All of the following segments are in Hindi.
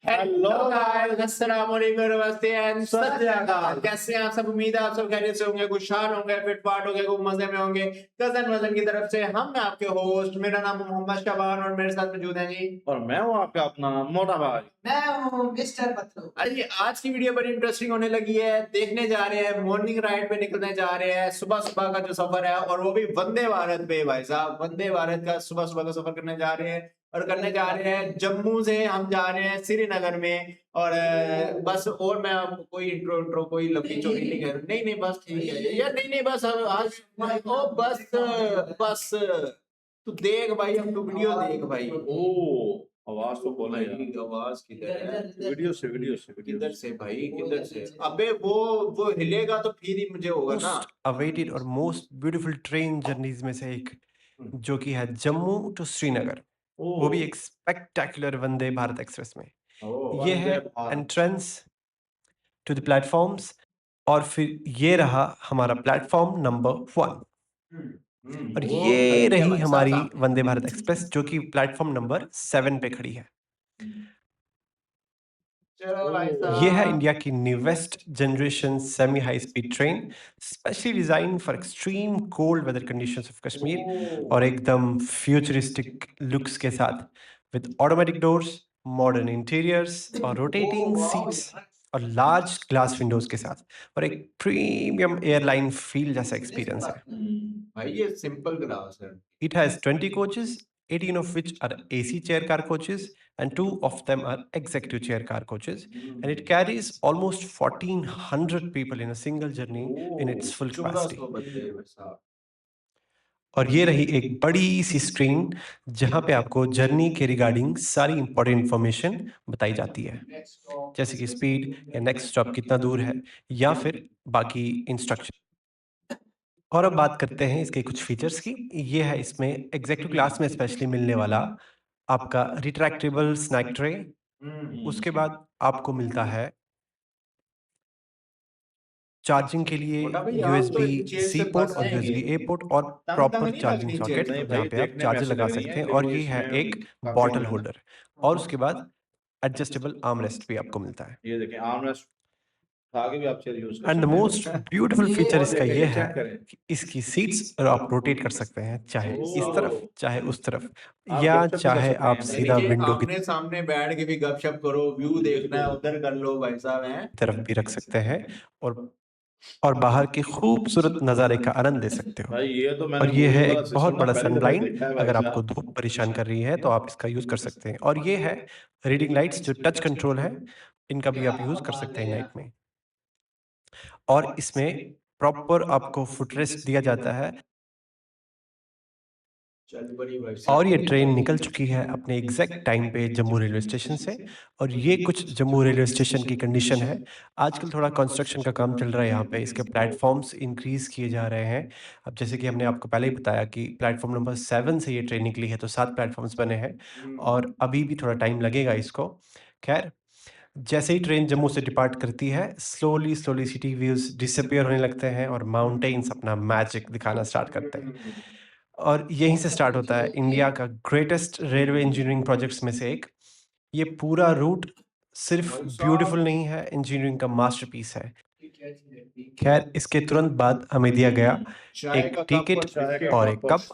हेलो गाइस, अस्सलाम वालेकुम, नमस्ते एंड सत श्री अकाल। कैसे हैं आप सब? उम्मीद है आप सब खैरियत से होंगे, खुशहाल होंगे, फिट फाट होंगे, खूब मजे में होंगे। कजन वजन की तरफ से हम आपके होस्ट, मेरा नाम मोहम्मद शाबान और मेरे साथ मौजूद हैं जी। और मैं हूँ आपका अपना मोटा भाई। मैं हूँ मिस्टर पत्थू। अरे आज की वीडियो बड़ी इंटरेस्टिंग होने लगी है। देखने जा रहे हैं, मॉर्निंग राइड पे निकलने जा रहे हैं, सुबह सुबह का जो सफर है, और वो भी वंदे भारत पे। भाई साहब, वंदे भारत का सुबह सुबह का सफर करने जा रहे हैं, और करने जा रहे हैं जम्मू से हम जा रहे हैं श्रीनगर में। और बस, और मैं आपको कोई इंट्रो कोई लंबी चौड़ी नहीं कर, नहीं नहीं बस ठीक है यार, नहीं नहीं बस आज ओ बस बस तू देख भाई, हम तू वीडियो देख भाई। ओ आवाज तो बोला यार। आवाज किधर है? वीडियो किधर से भाई, किधर से? अबे वो हिलेगा तो फिर ही मुझे होगा ना। अवेटेड और मोस्ट ब्यूटीफुल ट्रेन जर्नीज में से एक, जो कि है जम्मू टू श्रीनगर, वो भी एक स्पेक्टेकुलर वंदे भारत एक्सप्रेस में। ये है एंट्रेंस टू द प्लेटफॉर्म्स, और फिर ये रहा हमारा प्लेटफॉर्म नंबर 1, और ये रही हमारी वंदे भारत एक्सप्रेस, जो कि प्लेटफॉर्म नंबर 7 पे खड़ी है। ये है इंडिया की newest generation semi high speed train, specially design for extreme cold weather conditions of Kashmir, और एकदम फ्यूचरिस्टिक लुक्स के साथ, with automatic doors, modern interiors और रोटेटिंग सीट्स और लार्ज ग्लास विंडोज के साथ, और एक प्रीमियम एयरलाइन फील जैसा एक्सपीरियंस है। भाई ये सिंपल ग्लास है। It has 20 coaches, 18 of which are AC chair car coaches, and 2 of them are executive chair car coaches. And it carries almost 1,400 people in a single journey in its full capacity. और ये रही एक बड़ी सी स्क्रीन, जहां पे आपको जर्नी के रिगार्डिंग सारी इंपॉर्टेंट इंफॉर्मेशन बताई जाती है, जैसे कि स्पीड या नेक्स्ट स्टॉप कितना दूर है, या फिर बाकी इंस्ट्रक्शन। और अब बात करते हैं इसके कुछ फीचर्स की। ये है इसमें एग्जीक्यूटिव क्लास में स्पेशली मिलने वाला आपका रिट्रैक्टेबल स्नैक ट्रे। उसके बाद आपको मिलता है चार्जिंग के लिए USB C पोर्ट और USB A पोर्ट और प्रॉपर चार्जिंग सॉकेट, जहाँ पे आप चार्जर लगा सकते हैं। और ये है एक बॉटल होल्डर, और उसके बाद एडजस्टेबल आर्म रेस्ट भी आपको मिलता है। ये देखें, आर्म रेस्ट आगे भी आप चेयर यूज कर एंड द सकते हैं। मोस्ट ब्यूटीफुल फीचर इसका ये है चेक करें। कि इसकी सीट्स आप रोटेट कर सकते हैं, चाहे इस तरफ चाहे उस तरफ, आप या गपशप भी कर चाहे सकते हैं। आप सीधा विंडो की आमने सामने बैठ के भी गपशप करो, व्यू देखना है उधर कर लो भाई साहब हैं। तरफ भी रख सकते हैं, और बाहर के खूबसूरत नज़ारे का आनंद ले सकते हो। भाई ये तो मैंने और ये है मूवी वाला एक बहुत सिस्टम बड़ा पहली दफा सनब्लाइंड, देखा है भाई अगर साहब। आपको धूप परेशान कर रही है तो आप इसका यूज कर सकते हैं। और ये है रीडिंग लाइट्स, जो टच कंट्रोल है, इनका भी आप यूज कर सकते हैं नाइट में। और इसमें प्रॉपर आपको फुटरेस्ट दिया जाता है। और ये ट्रेन निकल चुकी है अपने एग्जैक्ट टाइम पे जम्मू रेलवे स्टेशन से। और ये कुछ जम्मू रेलवे स्टेशन की कंडीशन है। आजकल थोड़ा कंस्ट्रक्शन का काम चल रहा है यहाँ पे, इसके प्लेटफॉर्म्स इंक्रीज किए जा रहे हैं। अब जैसे कि हमने आपको पहले ही बताया कि प्लेटफॉर्म नंबर 7 से ये ट्रेन निकली है, तो 7 प्लेटफॉर्म्स बने हैं, और अभी भी थोड़ा टाइम लगेगा इसको। खैर, जैसे ही ट्रेन जम्मू से डिपार्ट करती है, slowly slowly city views disappear होने लगते हैं, और माउंटेन्स अपना मैजिक दिखाना स्टार्ट करते हैं। और यहीं से स्टार्ट होता है इंडिया का ग्रेटेस्ट रेलवे इंजीनियरिंग प्रोजेक्ट्स में से एक। ये पूरा रूट सिर्फ ब्यूटीफुल नहीं है, इंजीनियरिंग का मास्टरपीस है। खैर, इसके तुरंत बाद हमें दिया गया एक टिकट और एक कप,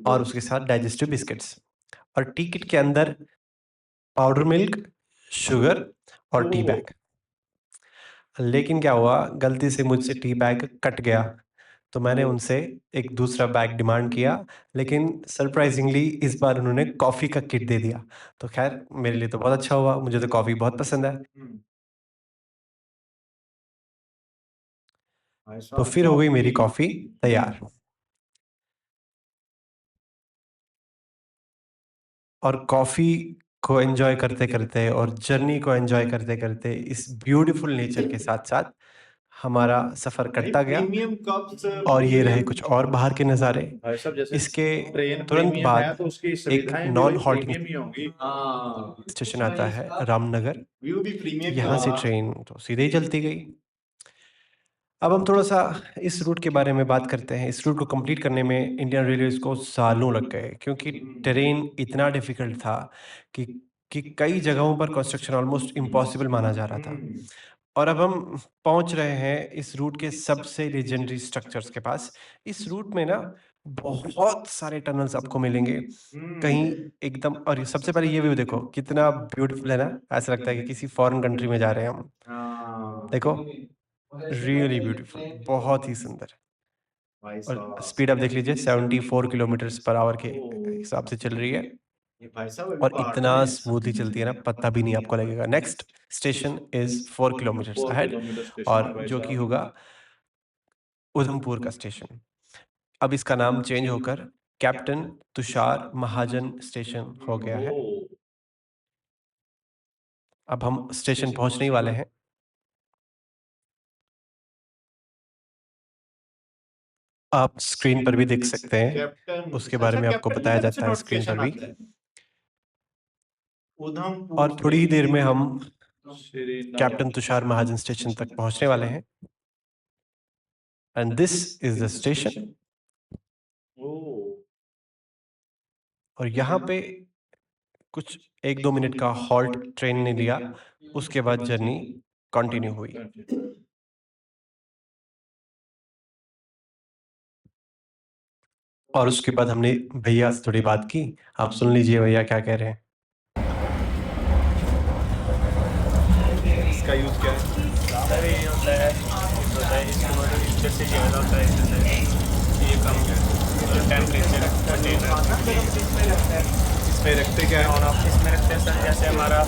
और उसके साथ डाइजेस्टिव बिस्किट्स, और टिकट के अंदर पाउडर मिल्क, शुगर और टी बैग। लेकिन क्या हुआ, गलती से मुझसे टी बैग कट गया, तो मैंने उनसे एक दूसरा बैग डिमांड किया, लेकिन सरप्राइजिंगली इस बार उन्होंने कॉफ़ी का किट दे दिया। तो खैर, मेरे लिए तो बहुत अच्छा हुआ, मुझे तो कॉफ़ी बहुत पसंद है। तो फिर हो गई मेरी कॉफ़ी तैयार। और कॉफ़ी को एंजॉय करते करते और जर्नी को एंजॉय करते करते इस ब्यूटीफुल नेचर के साथ साथ हमारा सफ़र कटता गया। और ये रहे कुछ और बाहर के नज़ारे। भाई साहब, जैसे इसके ट्रेन तुरंत प्रीमियम बाद है तो उसकी एक सुविधाएं भी नॉन भाई हॉल्टिंग प्रीमियम ही होंगी। स्टेशन आता है रामनगर। व्यू भी प्रीमियम यहाँ से ट्रेन तो सीधे ही चलती गई। अब हम थोड़ा सा इस रूट के बारे में बात करते हैं। इस रूट को कंप्लीट करने में इंडियन रेलवेज को सालों लग गए, क्योंकि ट्रेन इतना डिफिकल्ट था कि कि कई जगहों पर कंस्ट्रक्शन ऑलमोस्ट इम्पॉसिबल माना जा रहा था। और अब हम पहुंच रहे हैं इस रूट के सबसे लेजेंडरी स्ट्रक्चर्स के पास। इस रूट में ना बहुत सारे टनल्स आपको मिलेंगे, कहीं एकदम। और ये सबसे पहले ये व्यू देखो, कितना ब्यूटीफुल है ना, ऐसा लगता है कि किसी फॉरेन कंट्री में जा रहे हैं हम। हाँ देखो, रियली ब्यूटीफुल, बहुत ही सुंदर। भाई और साहब, स्पीड आप देख लीजिए, 74 किलोमीटर पर आवर के ओह। हिसाब से चल रही है। ये भाई साहब अभी और पहाड़ इतना पे स्मूथली चलती है ना, पता भी नहीं आपको लगेगा। Next station is 4 kilometre 4 ahead, kilometre station है और भाई जो कि साहब। होगा उधमपुर का स्टेशन। अब इसका नाम चेंज होकर कैप्टन तुषार महाजन स्टेशन हो गया है। ओह, अब हम स्टेशन पहुंचने ही वाले हैं। आप स्क्रीन पर भी देख सकते हैं, कैप्टन, उसके अच्छा बारे में आपको कैप्टन की बताया तरफ से जाता है स्क्रीन पर नोटिफिकेशन भी। आता है उधमपुर और थोड़ी ही देर में हम श्री कैप्टन तुषार महाजन स्टेशन तक पहुंचने वाले हैं। And this is the station. Oh, और यहाँ पे कुछ 1-2 मिनट का हॉल्ट ट्रेन ने लिया, उसके बाद जर्नी कंटिन्यू हुई। और उसके बाद हमने भैया से थोड़ी बात की। आप सुन लीजिए भैया क्या कह रहे हैं। इसका यूज़ क्या है? सर ये होता है, इसको मतलब इस तरह से किया जाता है, इस तरह से ये काम है टेम्परेचर इसमें रखते क्या है? और आप इसमें रखते हैं सर, जैसे हमारा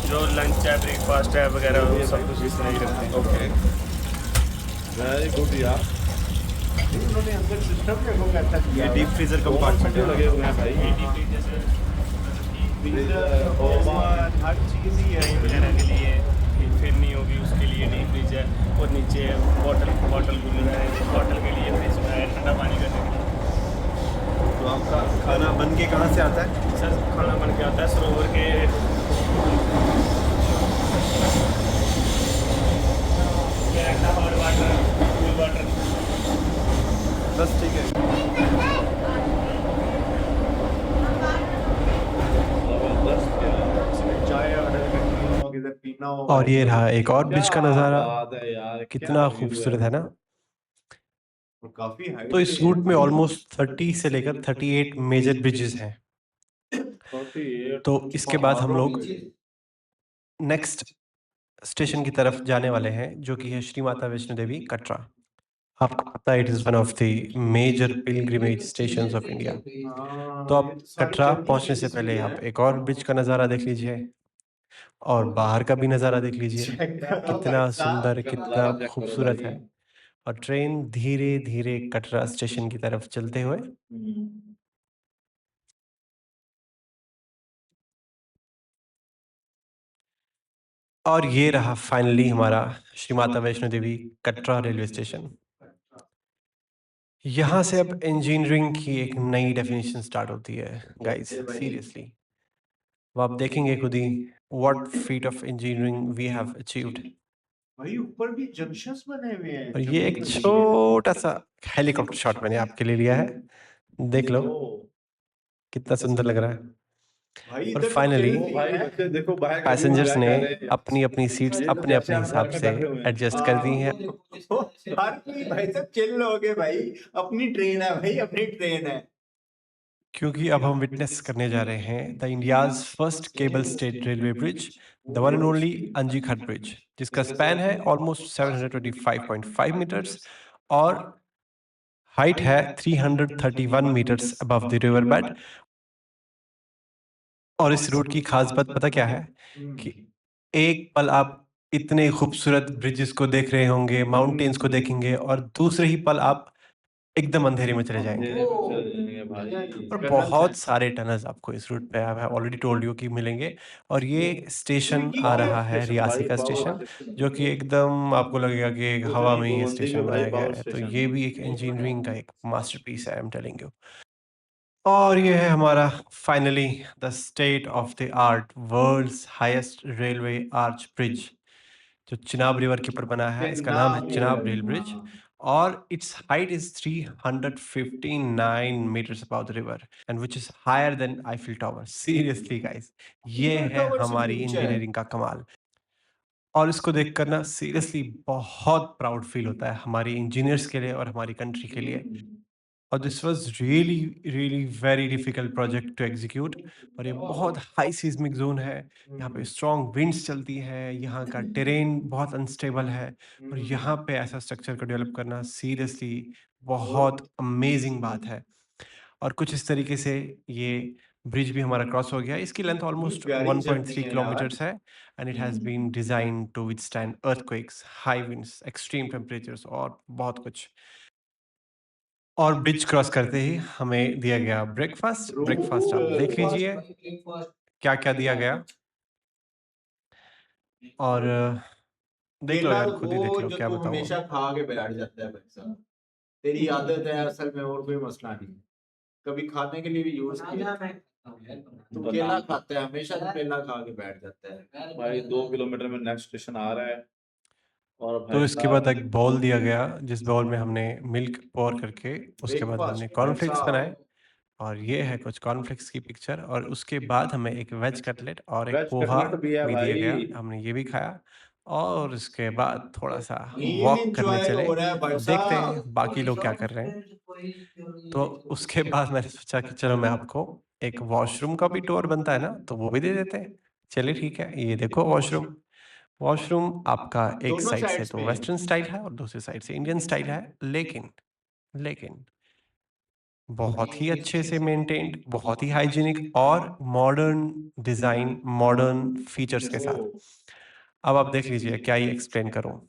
जो लंच है, ब्रेकफास्ट है वगैरह, वो सब कुछ इसमें ही रखते हैं। ओके, वेरी गुड यार। उन्होंने अंदर सिस्टम में वो कैसा किया ये डीप फ्रीजर कंपार्टमेंट है। लगे हुए हैं भाई। फ्रीजर, ओवन, हर चीज ही है वगैरह के लिए फिर नहीं होगी, उसके लिए नहीं फ्रिज है। और नीचे बॉटल कूलर है, बॉटल के लिए फ्रिज है, ठंडा पानी करने के लिए। तो आपका खाना बन के कहाँ से आता है? सर खाना बन के आता है सरोवर के हॉट वाटर, कूल वाटर। बस ठीक है। जबरदस्त यार। चाय ऑर्डर करनी हो, किधर पीना हो। और ये रहा एक और ब्रिज का क्या नज़ारा, बात है यार, कितना क्या view खूबसूरत है ना। और काफी हाइट तो इस रूट में ऑलमोस्ट 30 से लेकर 38 मेजर ब्रिजेस हैं। 48 तो इसके बाद हम लोग नेक्स्ट स्टेशन की तरफ जाने वाले हैं, जो कि है श्री माता वैष्णो देवी कटरा। आपको पता है it is one of the major pilgrimage stations of India. तो आप कटरा पहुंचने से पहले आप एक और ब्रिज का नज़ारा देख लीजिए, और बाहर का भी नज़ारा देख लीजिए, कितना सुंदर, कितना नज़ारा check करो खूबसूरत भाई। है। और ट्रेन धीरे धीरे कटरा स्टेशन की तरफ चलते हुए और ये रहा फाइनली हमारा श्री माता वैष्णो देवी कटरा रेलवे स्टेशन। यहाँ से अब इंजीनियरिंग की एक नई डेफिनेशन स्टार्ट होती है गाइस, सीरियसली। वो आप देखेंगे खुद ही what feat of engineering we have achieved. भाई ऊपर भी जंक्शंस बने हुए हैं। और ये एक छोटा सा हेलीकॉप्टर शॉट मैंने आपके लिए लिया है, देख लो कितना सुंदर लग रहा है। भाई और इधर तो फाइनली ट्रेन ओ नहीं भाई, है। बच्चे देखो बाहर का view पैसेंजर्स enjoy ने कर रहे हैं। अपनी अपनी सीट्स ये तो अपने जैसे अपने आप हिसाब घर में से बैठे हुए हैं। एडजस्ट कर दी हैं। हर कोई भाई साहब चिल हो गए भाई, अपनी ट्रेन है भाई, अपनी ट्रेन है। क्योंकि अब हम विटनेस करने जा रहे हैं the India's first cable stayed railway bridge, the one and only Anji Ghat bridge, जिसका स्पैन है ऑलमोस्ट 725.5 मीटर्स और हाइट है 331 metres above the river bed. और इस रूट की खास बात पता क्या है, कि एक पल आप इतने खूबसूरत ब्रिजेस को देख रहे होंगे, माउंटेन्स को देखेंगे, और दूसरे ही पल आप एकदम अंधेरे में चले जाएंगे। अंधेरे में चले जाएंगे भाई। और बहुत सारे टनल्स आपको इस रूट पे आई ऑलरेडी टोल्ड यू कि मिलेंगे। और ये स्टेशन आ रहा है रियासी का स्टेशन, जो कि एकदम आपको लगेगा कि एक हवा में ही ये स्टेशन बनाया गया है। तो ये भी एक इंजीनियरिंग का एक मास्टरपीस है, आई एम टेलिंग यू। और ये है हमारा finally the state of the art world's highest railway arch bridge, जो चिनाब रिवर के ऊपर बना है। इसका नाम है चिनाब रेल ब्रिज। और its height is 359 meters above the river and which is higher than Eiffel Tower. Seriously guys, ये Eiffel है Tower से भी हमारी ऊंचा है। इंजीनियरिंग का कमाल। और इसको देखकर ना सीरियसली बहुत प्राउड फील होता है हमारी इंजीनियर्स के लिए और हमारी कंट्री के लिए। और this was really really very difficult project to execute. और ये बहुत हाई सीस्मिक जोन है, यहाँ पे स्ट्रॉन्ग विंड्स चलती है, यहाँ का टेरेन बहुत अनस्टेबल है और यहाँ पे ऐसा स्ट्रक्चर को डेवलप करना सीरियसली बहुत अमेजिंग बात है। और कुछ इस तरीके से ये ब्रिज भी हमारा क्रॉस हो गया। इसकी लेंथ ऑलमोस्ट प्यारी 1.3 जर्नी है किलोमीटर्स है and it has been design to withstand earthquakes, high winds, extreme temperatures और बहुत कुछ। और ब्रिज क्रॉस करते ही हमें दिया गया ब्रेकफास्ट। ब्रेकफास्ट आप देख लीजिए क्या क्या दिया गया और देख लो केला यार, खुद ही देख वो लो, जो क्या तू बताऊं अब। हमेशा खा के बैठ जाता है भाई साहब, तेरी आदत है असल में, और कोई मसला नहीं। कभी खाने के लिए भी यूज किया तू केला खाता है, हमेशा तू केला खा के बैठ जाता है। भाई 2 किलोमीटर में नेक्स्ट स्टेशन आ रहा है और तो भाई इसके साहब बाद एक बाउल दिया गया जिस बाउल में हमने मिल्क पोर करके उसके बाद हमने ब्रेकफास्ट कॉर्नफ्लेक्स बनाए और ये है कुछ कॉर्नफ्लेक्स की पिक्चर। और उसके बाद हमें एक वेज कटलेट और एक वेज पोहा कटलेट भी है भी दिया गया, भाई। हमने ये भी खाया। और उसके बाद थोड़ा सा मील वॉक करने एंजॉय चले, हो रहा है भाई अब देखते साहब। हैं बाकी लोग क्या कर रहे हैं। तो उसके बाद मैंने सोचा कि चलो मैं आपको एक वॉशरूम का भी टूर बनता है ना, तो वो भी दे देते हैं। चलिए ठीक है, ये देखो वॉशरूम। वॉशरूम आपका एक दोनों साइड से sides तो में। वेस्टर्न स्टाइल है और दूसरी साइड से इंडियन स्टाइल है, लेकिन लेकिन बहुत ही अच्छे से मेंटेन्ड, बहुत ही हाइजीनिक और मॉडर्न डिजाइन, मॉडर्न फीचर्स के साथ। अब आप देख लीजिए क्या ही एक्सप्लेन करूं।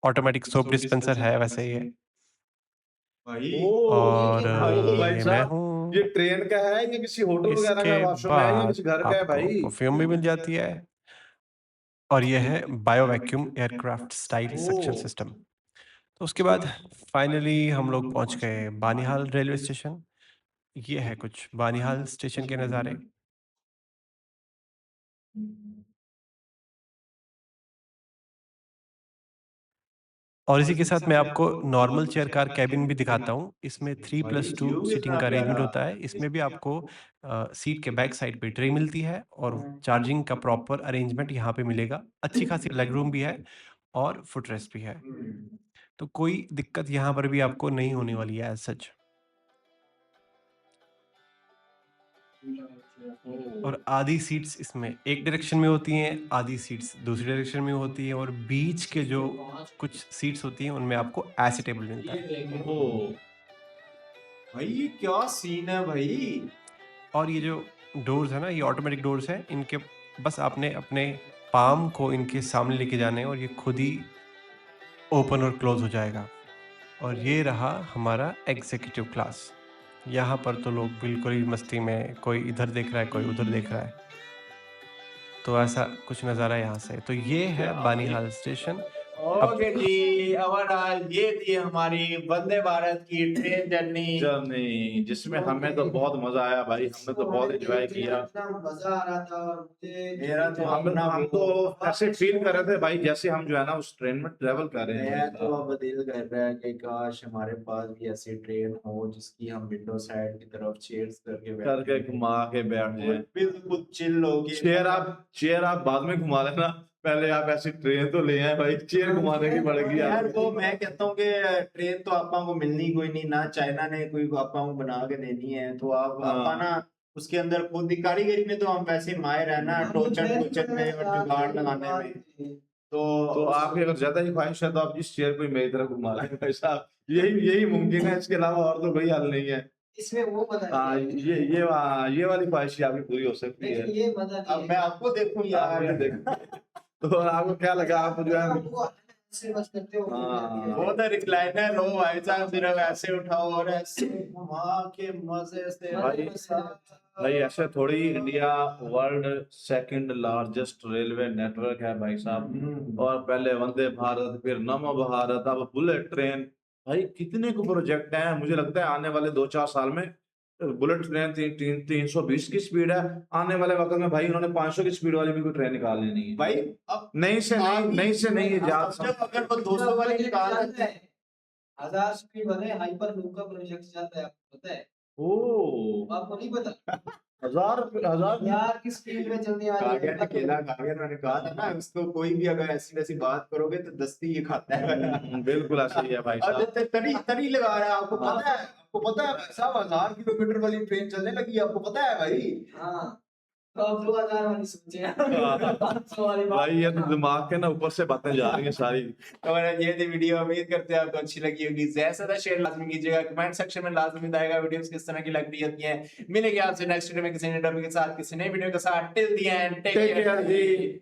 ऑटोमेटिक सोप डिस्पेंसर है वैसे ये, भाई और भाई ये मैं साहब, हूँ। ये ट्रेन का है या किसी होटल वगैरह का इसके वॉशरूम है या बाद किसी घर का है आपको भाई? परफ्यूम भी मिल जाती है और ये है bio vacuum aircraft style suction system. तो उसके बाद फाइनली हम लोग पहुंच गए बानिहाल रेलवे स्टेशन। ये है कुछ बानिहाल स्टेशन के नज़ारे। और इसी के साथ मैं आपको नॉर्मल चेयर कार कैबिन भी दिखाता हूँ। इसमें 3+2 सीटिंग का अरेंजमेंट होता है। इसमें भी आपको सीट के बैक साइड पे ट्रे मिलती है और चार्जिंग का प्रॉपर अरेंजमेंट यहाँ पे मिलेगा। अच्छी खासी लेग रूम भी है और फुटरेस्ट भी है, तो कोई दिक्कत यहाँ पर भी आपको नहीं होने वाली है एज सच। और आधी सीट्स इसमें एक डायरेक्शन में होती हैं, आधी सीट्स दूसरी डायरेक्शन में होती हैं और बीच के जो कुछ सीट्स होती हैं उनमें आपको ऐसे टेबल मिलता है। ओह, भाई ये क्या सीन है भाई। और ये जो डोर्स है ना, ये ऑटोमेटिक डोर्स हैं। इनके बस आपने अपने पाम को इनके सामने लेके जाने हैं और ये खुद ही ओपन और क्लोज हो जाएगा। और ये रहा हमारा एग्जीक्यूटिव क्लास। यहाँ पर तो लोग बिल्कुल ही मस्ती में, कोई इधर देख रहा है, कोई उधर देख रहा है। तो ऐसा कुछ नज़ारा यहाँ से। तो ये है बानिहाल स्टेशन। ओके जी, ओवरऑल ये थी हमारी वंदे भारत की ट्रेन जर्नी। जिसमें हमें तो बहुत मजा आया भाई, हमने तो बहुत एंजॉय किया। मजा आ रहा था और मुझे मेरा तो हम तो ऐसे फील कर रहे थे भाई जैसे हम जो है ना उस ट्रेन में ट्रेवल कर रहे मैं तो हैं। अब दिल कर रहा है कि काश हमारे पास भी ऐसी ट्रेन हो जिसकी हम विंडो साइड की तरफ चेयर्स करके करके घुमा के बैठ जाए। बिल्कुल चिल होगी। चेयर आप बाद में घुमा लेना, पहले आप ऐसी ट्रेन तो ले आए भाई, चेयर घुमाने की पड़ेगी यार आपको। वो मैं कहता हूँ कि ट्रेन तो आपा को मिलनी कोई नहीं ना, चाइना ने कोई आपा को बना के देनी है, तो आप हाँ। आपा ना उसके अंदर खुद ही कारीगरी में तो हम वैसे माहिर है ना, टोचन टोचन में और जुगाड़ लगाने में। तो आपकी अगर ज्यादा ही ख्वाहिश है तो आप जिस चेयर को मेरी तरफ घुमा लें भाई साहब, यही मुमकिन है, इसके अलावा और तो कोई हल नहीं है। इसमें वो मजा हाँ, नहीं है। ये वाली ख्वाहिश आपकी पूरी हो सकती है। लेकिन ये मजा अब नहीं मैं आपको देखूं यार। आप ये देखो। तो आपको क्या लगा, आप जो है है। से बस करते हो हाँ। वो तो रिक्लाइनर हो भाई साहब, सिर्फ ऐसे उठाओ और ऐसे घुमा के मजे से भाई ऐसे थोड़ी, India world second largest railway network है भाई साहब। और पहले वंदे भारत, फिर नमो भारत, अब बुलेट ट्रेन। भाई कितने को प्रोजेक्ट हैं, मुझे लगता है आने वाले 2-4 साल में बुलेट ट्रेन 320 की स्पीड है। आने वाले वक्त में भाई उन्होंने 500 की स्पीड वाली भी कोई ट्रेन निकालनी नहीं है भाई अब नहीं से नहीं ये आप समझो, अगर वो 200 वाली निकाल चलता है 1000 स्पीड वाले हाइपर लूप का प्रोजेक्ट चलता है, आपको पता है? ओ आपको नहीं पता? 1000 यार की स्पीड में चलने वाली कागज अकेला कागज, मैंने कहा था ना उसको, कोई भी अगर ऐसी वैसी बात करोगे तो दस्ती ये खाता है। बिल्कुल ऐसा ही है भाई और साहब। तरी तरी लगा रहा है, आपको पता है, आपको पता है भाई साहब 1000 किलोमीटर वाली ट्रेन चलने लगी है, आपको पता है भाई? हाँ, तो आप 2000 वाली सोचे यार 500 वाली बात। भाई ये तो दिमाग के ना ऊपर से बातें जा रही हैं सारी। तो ये थी वीडियो, उम्मीद करते हैं आपको अच्छी लगी होगी। जैसा था शेयर लाजमी कीजिएगा, कमेंट सेक्शन में लाजमी बताएगा वीडियोस किस तरह की लग रही होती हैं। मिलेंगे आपसे नेक्स्ट वीडियो में किसी नए टॉपिक के साथ, किसी नई वीडियो के साथ। Till the end take care ji.